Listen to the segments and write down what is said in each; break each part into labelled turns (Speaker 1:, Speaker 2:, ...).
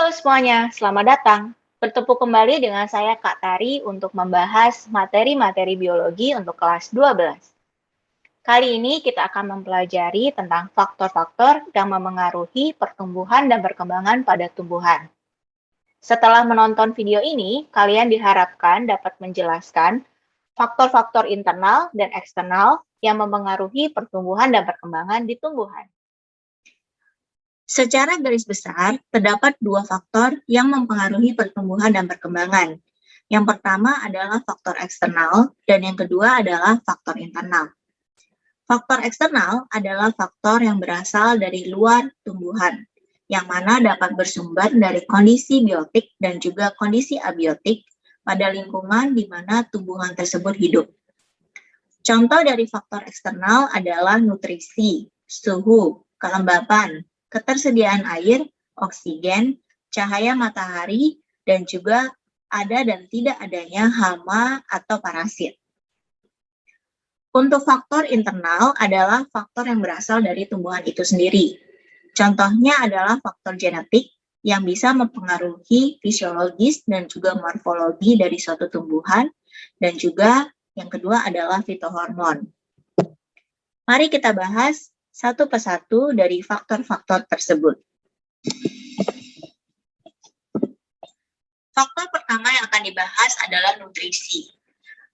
Speaker 1: Halo semuanya, selamat datang. Bertemu kembali dengan saya Kak Tari untuk membahas materi-materi biologi untuk kelas 12. Kali ini kita akan mempelajari tentang faktor-faktor yang memengaruhi pertumbuhan dan perkembangan pada tumbuhan. Setelah menonton video ini, kalian diharapkan dapat menjelaskan faktor-faktor internal dan eksternal yang memengaruhi pertumbuhan dan perkembangan di tumbuhan.
Speaker 2: Secara garis besar, terdapat dua faktor yang mempengaruhi pertumbuhan dan perkembangan. Yang pertama adalah faktor eksternal, dan yang kedua adalah faktor internal. Faktor eksternal adalah faktor yang berasal dari luar tumbuhan, yang mana dapat bersumber dari kondisi biotik dan juga kondisi abiotik pada lingkungan di mana tumbuhan tersebut hidup. Contoh dari faktor eksternal adalah nutrisi, suhu, kelembapan, ketersediaan air, oksigen, cahaya matahari, dan juga ada dan tidak adanya hama atau parasit. Untuk faktor internal adalah faktor yang berasal dari tumbuhan itu sendiri. Contohnya adalah faktor genetik yang bisa mempengaruhi fisiologis dan juga morfologi dari suatu tumbuhan, dan juga yang kedua adalah fitohormon. Mari kita bahas satu persatu dari faktor-faktor tersebut. Faktor pertama yang akan dibahas adalah nutrisi.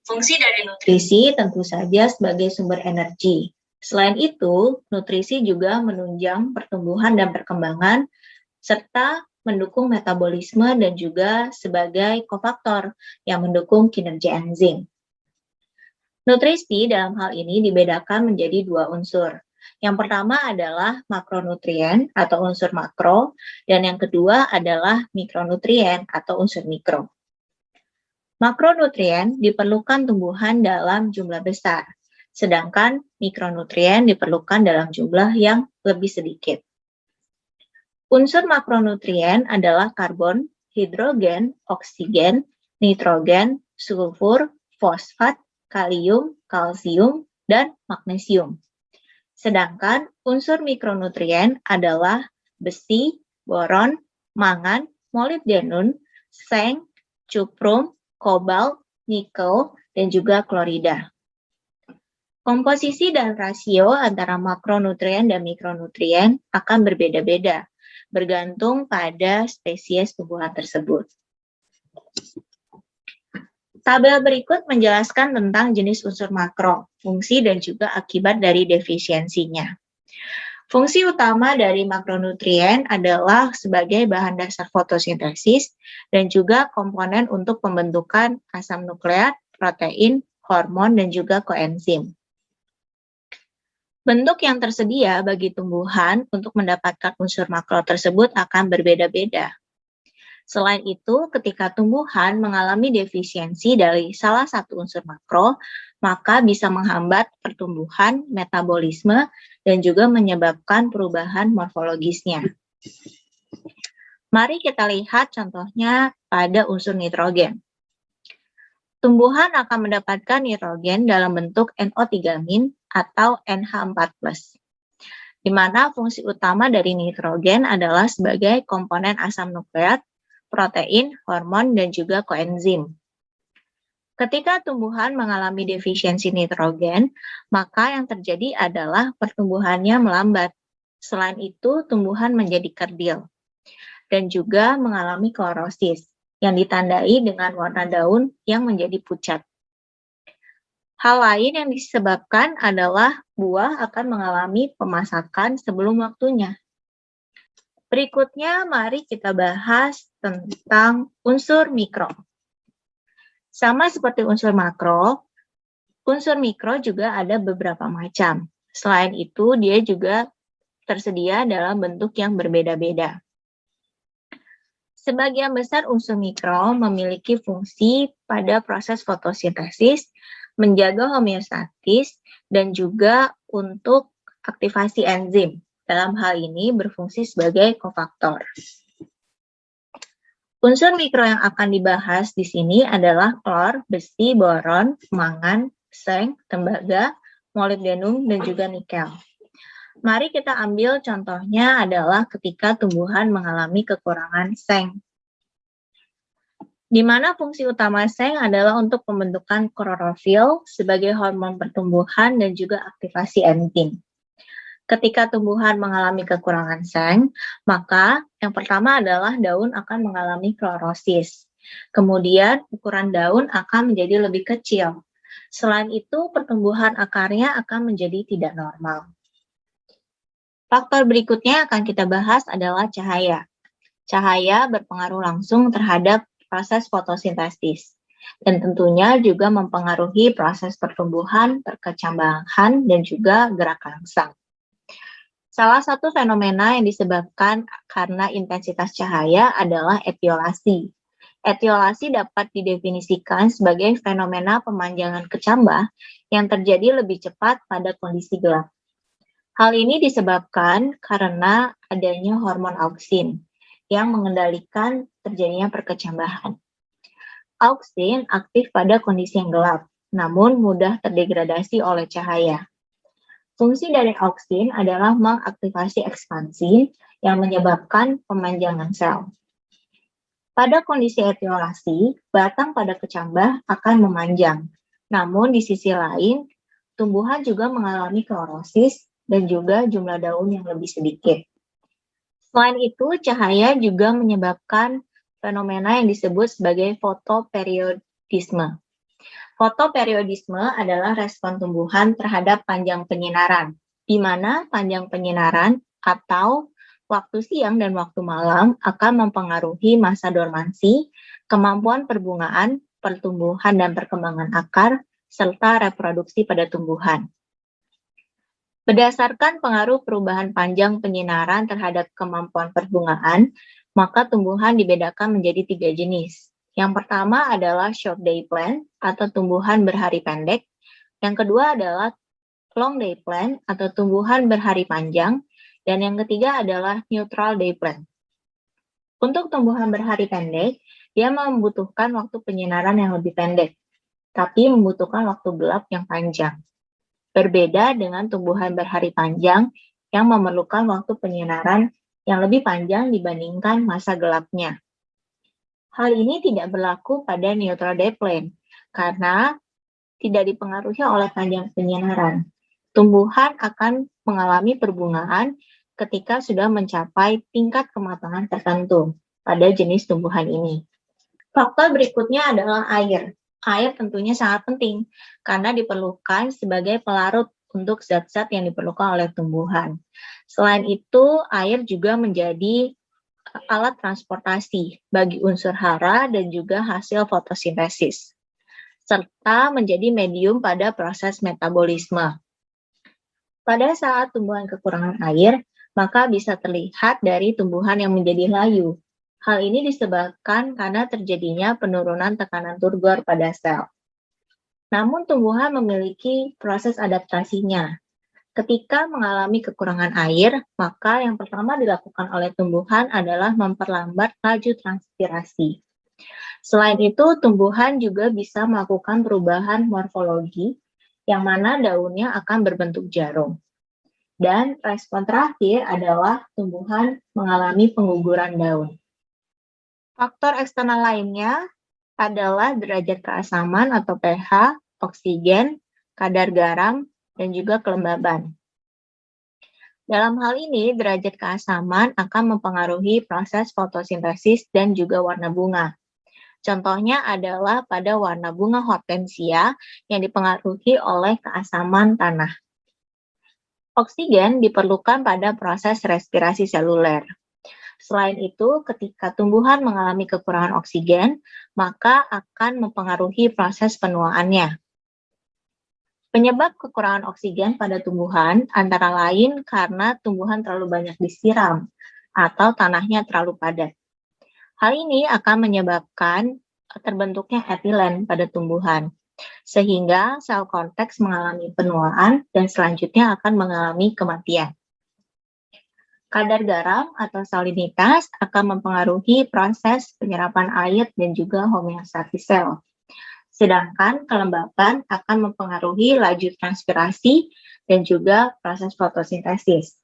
Speaker 2: Fungsi dari nutrisi tentu saja sebagai sumber energi. Selain itu, nutrisi juga menunjang pertumbuhan dan perkembangan, serta mendukung metabolisme dan juga sebagai kofaktor yang mendukung kinerja enzim. Nutrisi dalam hal ini dibedakan menjadi dua unsur. Yang pertama adalah makronutrien atau unsur makro, dan yang kedua adalah mikronutrien atau unsur mikro. Makronutrien diperlukan tumbuhan dalam jumlah besar, sedangkan mikronutrien diperlukan dalam jumlah yang lebih sedikit. Unsur makronutrien adalah karbon, hidrogen, oksigen, nitrogen, sulfur, fosfat, kalium, kalsium, dan magnesium. Sedangkan unsur mikronutrien adalah besi, boron, mangan, molibdenum, seng, cuprum, kobalt, nikel, dan juga klorida. Komposisi dan rasio antara makronutrien dan mikronutrien akan berbeda-beda, bergantung pada spesies tumbuhan tersebut. Tabel berikut menjelaskan tentang jenis unsur makro, fungsi dan juga akibat dari defisiensinya. Fungsi utama dari makronutrien adalah sebagai bahan dasar fotosintesis dan juga komponen untuk pembentukan asam nukleat, protein, hormon, dan juga koenzim. Bentuk yang tersedia bagi tumbuhan untuk mendapatkan unsur makro tersebut akan berbeda-beda. Selain itu, ketika tumbuhan mengalami defisiensi dari salah satu unsur makro, maka bisa menghambat pertumbuhan, metabolisme, dan juga menyebabkan perubahan morfologisnya. Mari kita lihat contohnya pada unsur nitrogen. Tumbuhan akan mendapatkan nitrogen dalam bentuk NO3- atau NH4+, di mana fungsi utama dari nitrogen adalah sebagai komponen asam nukleat, protein, hormon, dan juga koenzim. Ketika tumbuhan mengalami defisiensi nitrogen, maka yang terjadi adalah pertumbuhannya melambat. Selain itu, tumbuhan menjadi kerdil dan juga mengalami klorosis yang ditandai dengan warna daun yang menjadi pucat. Hal lain yang disebabkan adalah buah akan mengalami pemasakan sebelum waktunya. Berikutnya, mari kita bahas tentang unsur mikro. Sama seperti unsur makro, unsur mikro juga ada beberapa macam. Selain itu, dia juga tersedia dalam bentuk yang berbeda-beda. Sebagian besar unsur mikro memiliki fungsi pada proses fotosintesis, menjaga homeostatis, dan juga untuk aktivasi enzim. Dalam hal ini berfungsi sebagai kofaktor. Unsur mikro yang akan dibahas di sini adalah klor, besi, boron, mangan, seng, tembaga, molibdenum, dan juga nikel. Mari kita ambil contohnya adalah ketika tumbuhan mengalami kekurangan seng, di mana fungsi utama seng adalah untuk pembentukan klorofil sebagai hormon pertumbuhan dan juga aktivasi enzim. Ketika tumbuhan mengalami kekurangan seng, maka yang pertama adalah daun akan mengalami klorosis. Kemudian ukuran daun akan menjadi lebih kecil. Selain itu, pertumbuhan akarnya akan menjadi tidak normal. Faktor berikutnya akan kita bahas adalah cahaya. Cahaya berpengaruh langsung terhadap proses fotosintesis dan tentunya juga mempengaruhi proses pertumbuhan, perkecambahan, dan juga gerak rangsang. Salah satu fenomena yang disebabkan karena intensitas cahaya adalah etiolasi. Etiolasi dapat didefinisikan sebagai fenomena pemanjangan kecambah yang terjadi lebih cepat pada kondisi gelap. Hal ini disebabkan karena adanya hormon auksin yang mengendalikan terjadinya perkecambahan. Auksin aktif pada kondisi yang gelap, namun mudah terdegradasi oleh cahaya. Fungsi dari auksin adalah mengaktifasi ekspansi yang menyebabkan pemanjangan sel. Pada kondisi etiolasi, batang pada kecambah akan memanjang. Namun di sisi lain, tumbuhan juga mengalami klorosis dan juga jumlah daun yang lebih sedikit. Selain itu, cahaya juga menyebabkan fenomena yang disebut sebagai fotoperiodisme. Fotoperiodisme adalah respon tumbuhan terhadap panjang penyinaran, di mana panjang penyinaran atau waktu siang dan waktu malam akan mempengaruhi masa dormansi, kemampuan perbungaan, pertumbuhan dan perkembangan akar, serta reproduksi pada tumbuhan. Berdasarkan pengaruh perubahan panjang penyinaran terhadap kemampuan perbungaan, maka tumbuhan dibedakan menjadi 3 jenis. Yang pertama adalah short day plant atau tumbuhan berhari pendek. Yang kedua adalah long day plant atau tumbuhan berhari panjang. Dan yang ketiga adalah neutral day plant. Untuk tumbuhan berhari pendek, dia membutuhkan waktu penyinaran yang lebih pendek, tapi membutuhkan waktu gelap yang panjang. Berbeda dengan tumbuhan berhari panjang yang memerlukan waktu penyinaran yang lebih panjang dibandingkan masa gelapnya. Hal ini tidak berlaku pada neutral day plant karena tidak dipengaruhi oleh panjang penyinaran. Tumbuhan akan mengalami perbungaan ketika sudah mencapai tingkat kematangan tertentu pada jenis tumbuhan ini. Faktor berikutnya adalah air. Air tentunya sangat penting karena diperlukan sebagai pelarut untuk zat-zat yang diperlukan oleh tumbuhan. Selain itu, air juga menjadi alat transportasi bagi unsur hara dan juga hasil fotosintesis, serta menjadi medium pada proses metabolisme. Pada saat tumbuhan kekurangan air, maka bisa terlihat dari tumbuhan yang menjadi layu. Hal ini disebabkan karena terjadinya penurunan tekanan turgor pada sel. Namun tumbuhan memiliki proses adaptasinya. Ketika mengalami kekurangan air, maka yang pertama dilakukan oleh tumbuhan adalah memperlambat laju transpirasi. Selain itu, tumbuhan juga bisa melakukan perubahan morfologi, yang mana daunnya akan berbentuk jarum. Dan respon terakhir adalah tumbuhan mengalami pengguguran daun. Faktor eksternal lainnya adalah derajat keasaman atau pH, oksigen, kadar garam, dan juga kelembaban. Dalam hal ini, derajat keasaman akan mempengaruhi proses fotosintesis dan juga warna bunga. Contohnya adalah pada warna bunga hortensia yang dipengaruhi oleh keasaman tanah. Oksigen diperlukan pada proses respirasi seluler. Selain itu, ketika tumbuhan mengalami kekurangan oksigen, maka akan mempengaruhi proses penuaannya. Penyebab kekurangan oksigen pada tumbuhan antara lain karena tumbuhan terlalu banyak disiram atau tanahnya terlalu padat. Hal ini akan menyebabkan terbentuknya etilen pada tumbuhan, sehingga sel korteks mengalami penuaan dan selanjutnya akan mengalami kematian. Kadar garam atau salinitas akan mempengaruhi proses penyerapan air dan juga homeostatis sel. Sedangkan kelembapan akan mempengaruhi laju transpirasi dan juga proses fotosintesis.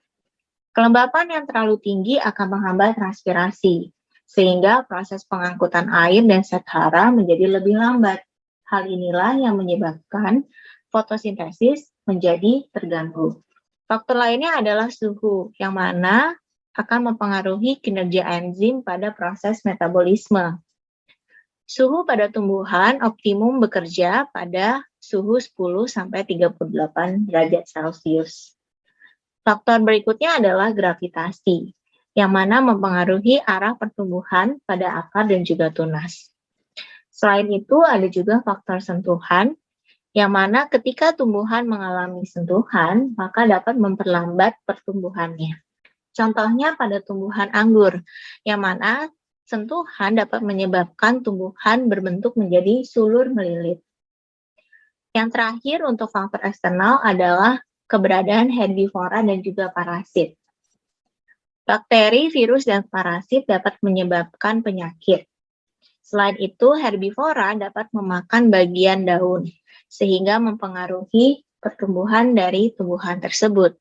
Speaker 2: Kelembapan yang terlalu tinggi akan menghambat transpirasi, sehingga proses pengangkutan air dan zat hara menjadi lebih lambat. Hal inilah yang menyebabkan fotosintesis menjadi terganggu. Faktor lainnya adalah suhu, yang mana akan mempengaruhi kinerja enzim pada proses metabolisme. Suhu pada tumbuhan optimum bekerja pada suhu 10-38 derajat Celcius. Faktor berikutnya adalah gravitasi, yang mana mempengaruhi arah pertumbuhan pada akar dan juga tunas. Selain itu, ada juga faktor sentuhan, yang mana ketika tumbuhan mengalami sentuhan, maka dapat memperlambat pertumbuhannya. Contohnya pada tumbuhan anggur, yang mana sentuhan dapat menyebabkan tumbuhan berbentuk menjadi sulur melilit. Yang terakhir untuk faktor eksternal adalah keberadaan herbivora dan juga parasit. Bakteri, virus, dan parasit dapat menyebabkan penyakit. Selain itu, herbivora dapat memakan bagian daun, sehingga mempengaruhi pertumbuhan dari tumbuhan tersebut.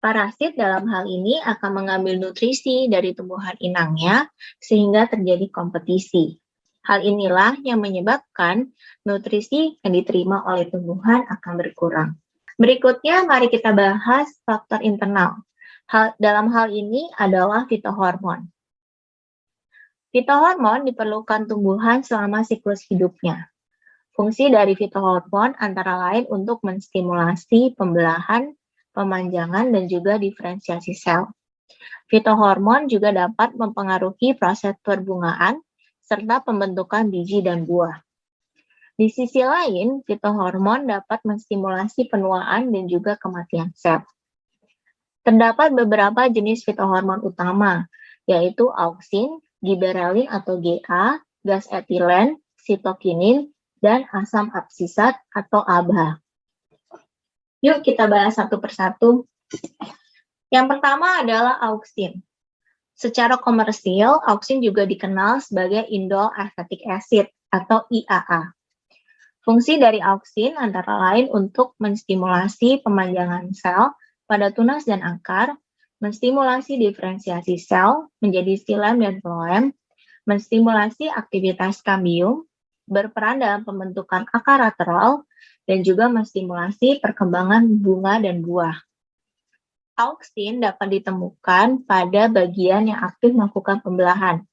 Speaker 2: Parasit dalam hal ini akan mengambil nutrisi dari tumbuhan inangnya, sehingga terjadi kompetisi. Hal inilah yang menyebabkan nutrisi yang diterima oleh tumbuhan akan berkurang. Berikutnya, mari kita bahas faktor internal. Dalam hal ini adalah fitohormon. Fitohormon diperlukan tumbuhan selama siklus hidupnya. Fungsi dari fitohormon antara lain untuk menstimulasi pembelahan, pemanjangan, dan juga diferensiasi sel. Fitohormon juga dapat mempengaruhi proses perbungaan serta pembentukan biji dan buah. Di sisi lain, fitohormon dapat menstimulasi penuaan dan juga kematian sel. Terdapat beberapa jenis fitohormon utama, yaitu auksin, giberelin atau GA, gas etilen, sitokinin, dan asam absisat atau ABA. Yuk kita bahas satu persatu. Yang pertama adalah auksin. Secara komersil, auksin juga dikenal sebagai indol acetic acid atau IAA. Fungsi dari auksin antara lain untuk menstimulasi pemanjangan sel pada tunas dan akar, menstimulasi diferensiasi sel menjadi xilem dan floem, menstimulasi aktivitas kambium, berperan dalam pembentukan akar lateral, dan juga menstimulasi perkembangan bunga dan buah. Auksin dapat ditemukan pada bagian yang aktif melakukan pembelahan.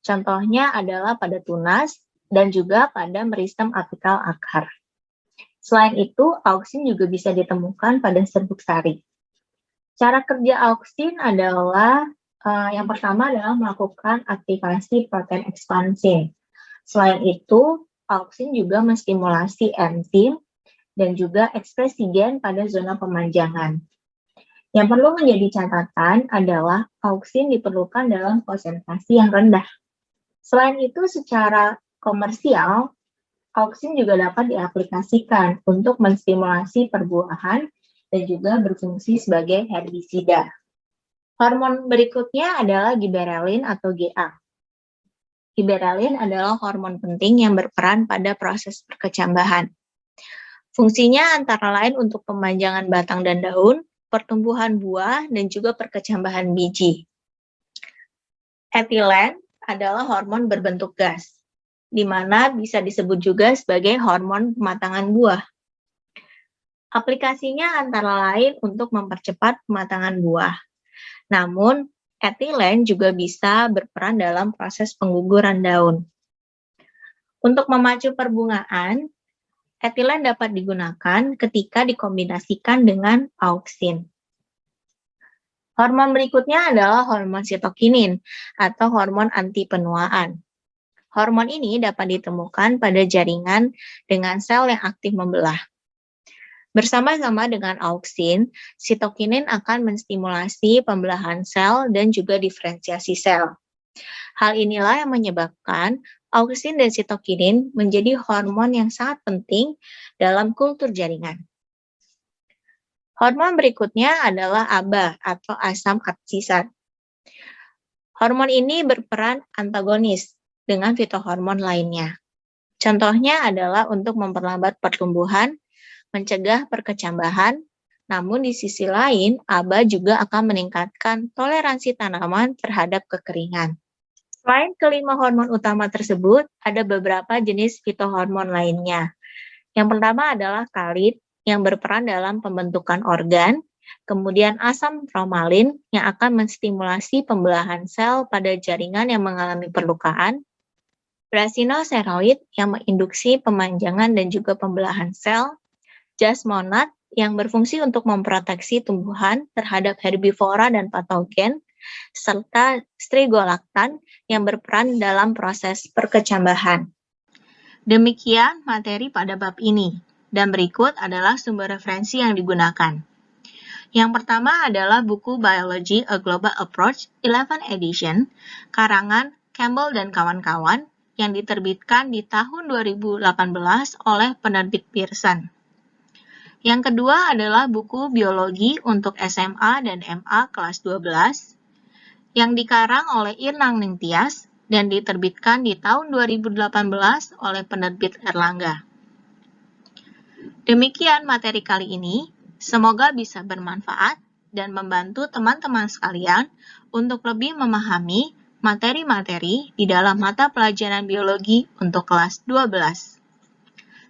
Speaker 2: Contohnya adalah pada tunas dan juga pada meristem apikal akar. Selain itu, auksin juga bisa ditemukan pada serbuk sari. Cara kerja auksin adalah yang pertama adalah melakukan aktivasi protein ekspansin. Selain itu, auksin juga menstimulasi enzim dan juga ekspresi gen pada zona pemanjangan. Yang perlu menjadi catatan adalah auksin diperlukan dalam konsentrasi yang rendah. Selain itu, secara komersial, auksin juga dapat diaplikasikan untuk menstimulasi perbuahan dan juga berfungsi sebagai herbisida. Hormon berikutnya adalah giberelin atau GA. Giberelin adalah hormon penting yang berperan pada proses perkecambahan. Fungsinya antara lain untuk pemanjangan batang dan daun, pertumbuhan buah, dan juga perkecambahan biji. Etilen adalah hormon berbentuk gas, di mana bisa disebut juga sebagai hormon pematangan buah. Aplikasinya antara lain untuk mempercepat pematangan buah. Namun, etilen juga bisa berperan dalam proses pengguguran daun. Untuk memacu perbungaan, etilen dapat digunakan ketika dikombinasikan dengan auksin. Hormon berikutnya adalah hormon sitokinin atau hormon anti penuaan. Hormon ini dapat ditemukan pada jaringan dengan sel yang aktif membelah. Bersama-sama dengan auksin, sitokinin akan menstimulasi pembelahan sel dan juga diferensiasi sel. Hal inilah yang menyebabkan auksin dan sitokinin menjadi hormon yang sangat penting dalam kultur jaringan. Hormon berikutnya adalah ABA atau asam absisat. Hormon ini berperan antagonis dengan fitohormon lainnya. Contohnya adalah untuk memperlambat pertumbuhan, mencegah perkecambahan, namun di sisi lain, ABA juga akan meningkatkan toleransi tanaman terhadap kekeringan. Selain kelima hormon utama tersebut, ada beberapa jenis fitohormon lainnya. Yang pertama adalah kalit yang berperan dalam pembentukan organ, kemudian asam bromalin yang akan menstimulasi pembelahan sel pada jaringan yang mengalami perlukaan, brasinosteroid yang menginduksi pemanjangan dan juga pembelahan sel, jasmonat yang berfungsi untuk memproteksi tumbuhan terhadap herbivora dan patogen, serta strigolaktan yang berperan dalam proses perkecambahan. Demikian materi pada bab ini, dan berikut adalah sumber referensi yang digunakan. Yang pertama adalah buku Biology: A Global Approach 11th edition, karangan Campbell dan kawan-kawan, yang diterbitkan di tahun 2018 oleh penerbit Pearson. Yang kedua adalah buku Biologi untuk SMA dan MA kelas 12, yang dikarang oleh Irnang Ningtyas dan diterbitkan di tahun 2018 oleh penerbit Erlangga. Demikian materi kali ini, semoga bisa bermanfaat dan membantu teman-teman sekalian untuk lebih memahami materi-materi di dalam mata pelajaran biologi untuk kelas 12.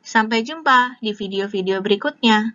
Speaker 2: Sampai jumpa di video-video berikutnya.